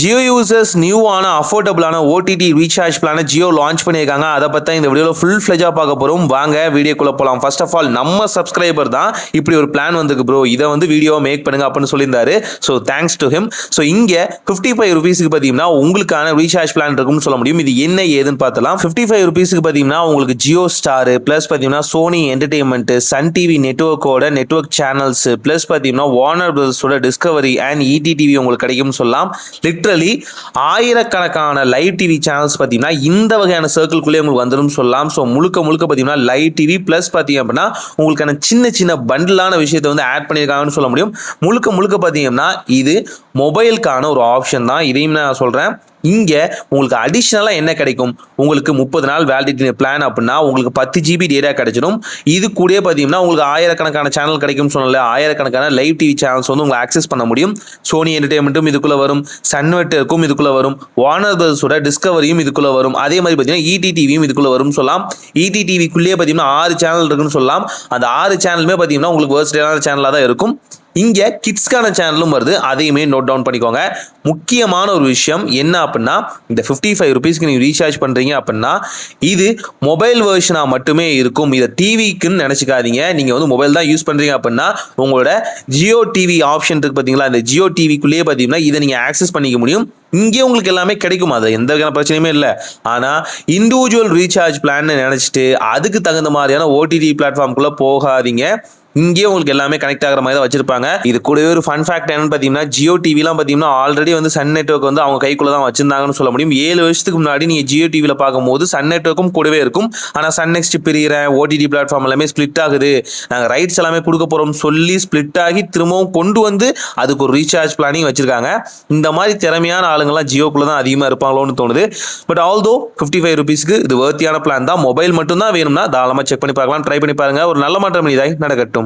Jio users நியூவான அஃபோர்டபுளான OTT recharge பிளான Jio launch பண்ணியிருக்காங்க. அதை பற்றி இந்த வீடியோவில் ஃபுல் ஃப்ளெஜாக பார்க்க போகிறோம். வாங்க வீடியோக்குள்ளே போகலாம். ஃபர்ஸ்ட் ஆஃப் ஆல் நம்ம சப்ஸ்கிரைபர் தான் இப்படி ஒரு பிளான் வந்துருக்கு ப்ரோ, இதை வந்து வீடியோ மேக் பண்ணுங்க அப்படின்னு சொல்லியிருந்தாரு. So thanks to him. So இங்கே 55 ருபீஸுக்கு பார்த்தீங்கன்னா உங்களுக்கான ரீசார்ஜ் பிளான் இருக்கும்னு சொல்ல முடியும். இது என்ன ஏதுன்னு பார்த்தலாம். 55 ருபீஸுக்கு பார்த்தீங்கன்னா உங்களுக்கு ஜியோ ஸ்டார் ப்ளஸ் பார்த்தீங்கன்னா சோனி என்டர்டெயின்மெண்ட், சன் டிவி நெட்வொர்க்கோட நெட்வொர்க் சேனல்ஸ் ப்ளஸ் பார்த்தீங்கன்னா வார்னர் பிரதர்ஸோட டிஸ்கவரி அண்ட் இடி டிவி உங்களுக்கு கிடைக்கும்னு சொல்லலாம். லிட்ரலி ஆயிரக்கணக்கான லைவ் டிவி சேனல்ஸ் பார்த்தீங்கன்னா இந்த வகையான சர்க்கிள்குள்ளே உங்களுக்கு வந்துடும் சொல்லலாம். ஸோ முழுக்க பார்த்தீங்கன்னா லைவ் டிவி ப்ளஸ் பார்த்தீங்க அப்படின்னா உங்களுக்கான சின்ன சின்ன பண்டிலான விஷயத்தை வந்து ஆட் பண்ணியிருக்காங்கன்னு சொல்ல முடியும். முழுக்க பார்த்தீங்கன்னா இது மொபைலுக்கான ஒரு ஆப்ஷன் தான். இதையும் நான் சொல்கிறேன். இங்கே உங்களுக்கு அடிஷ்னலாக என்ன கிடைக்கும், உங்களுக்கு 30 நாள் வேலிடிட்டி பிளான் அப்படின்னா உங்களுக்கு 10 ஜிபி டேட்டா கிடைச்சிடும். இது கூட பார்த்தீங்கன்னா உங்களுக்கு ஆயிரக்கணக்கான சேனல் கிடைக்கும் சொன்னால, ஆயிரக்கணக்கான லைவ் டிவி சேனல்ஸ் வந்து உங்களுக்கு ஆக்சஸ் பண்ண முடியும். சோனி என்டர்டெயின்மெண்ட்டும் இதுக்குள்ளே வரும், சன்வெட்டுக்கும் இதுக்குள்ளே வரும், வார்னர் பிரதர்ஸோட டிஸ்கவரியும் இதுக்குள்ளே வரும். அதே மாதிரி பார்த்தீங்கன்னா இடி டிவியும் இதுக்குள்ளே வரும் சொல்லலாம். இடி டிவிக்குள்ளேயே பார்த்தீங்கன்னா 6 சேனல் இருக்குன்னு சொல்லலாம். அந்த 6 சேனலுமே பார்த்தீங்கன்னா உங்களுக்கு வேர்ஸ்டான சேனலாக தான் இருக்கும். இங்கே கிட்ஸ்க்கான சேனலும் வருது, அதையுமே நோட் டவுன் பண்ணிக்கோங்க. முக்கியமான ஒரு விஷயம் என்ன அப்படின்னா, இந்த 55 ருபீஸ்க்கு நீங்கள் ரீசார்ஜ் பண்ணுறீங்க அப்படின்னா இது மொபைல் வெர்ஷனாக மட்டுமே இருக்கும். இதை டிவிக்குன்னு நினச்சிக்காதீங்க. நீங்கள் வந்து மொபைல் தான் யூஸ் பண்ணுறீங்க அப்படின்னா உங்களோட ஜியோ டிவி ஆப்ஷன் இருக்குது பார்த்தீங்களா, அந்த ஜியோ டிவிக்குள்ளேயே பார்த்தீங்கன்னா இதை நீங்கள் ஆக்சஸ் பண்ணிக்க முடியும். இங்கே உங்களுக்கு எல்லாமே கிடைக்கும், அது எந்த வகையான பிரச்சனையுமே இல்லை. ஆனால் இண்டிவிஜுவல் ரீசார்ஜ் பிளான் நினச்சிட்டு அதுக்கு தகுந்த மாதிரியான ஓடிடி பிளாட்ஃபார்முக்குள்ளே போகாதீங்க. இங்கே உங்களுக்கு எல்லாமே கனெக்ட் ஆகிற மாதிரி தான் வச்சிருப்பாங்க. இது கூடவே ஒரு ஃபன் ஃபேக்ட் என்னன்னு பார்த்தீங்கன்னா, ஜியோ டிவிலாம் பார்த்தீங்கன்னா ஆல்ரெடி வந்து சன் நெட்வொர்க் வந்து அவங்க கைக்குள்ள தான் வச்சிருந்தாங்கன்னு சொல்ல முடியும். 7 வருஷத்துக்கு முன்னாடி நீங்கள் ஜியோ டிவியில் பார்க்கும்போது சன் நெட்வொர்க்கும் கூடவே இருக்கும். ஆனால் சன் நெக்ஸ்ட் பிரிகிறேன், ஓடிடி பிளாட்ஃபார்ம் எல்லாமே ஸ்பிளிட் ஆகுது, நாங்கள் ரைட்ஸ் எல்லாமே கொடுக்க போகிறோம் சொல்லி ஸ்பிளிட் ஆகி திரும்பவும் கொண்டு வந்து அதுக்கு ஒரு ரீசார்ஜ் பிளானிங் வச்சிருக்காங்க. இந்த மாதிரி திறமையான ஆளுங்கள்லாம் ஜியோக்குள்ள தான் அதிகமாக இருப்பாங்களோன்னு தோணுது. பட் ஆல்தோ 55 ருபீஸ்க்கு இது வர்த்தியான பிளான் தான். மொபைல் மட்டும் தான் வேணும்னா தாராளமாக செக் பண்ணி பார்க்கலாம், ட்ரை பண்ணி பாருங்க. ஒரு நல்ல மாற்றம் இதாய் நடக்கட்டும்.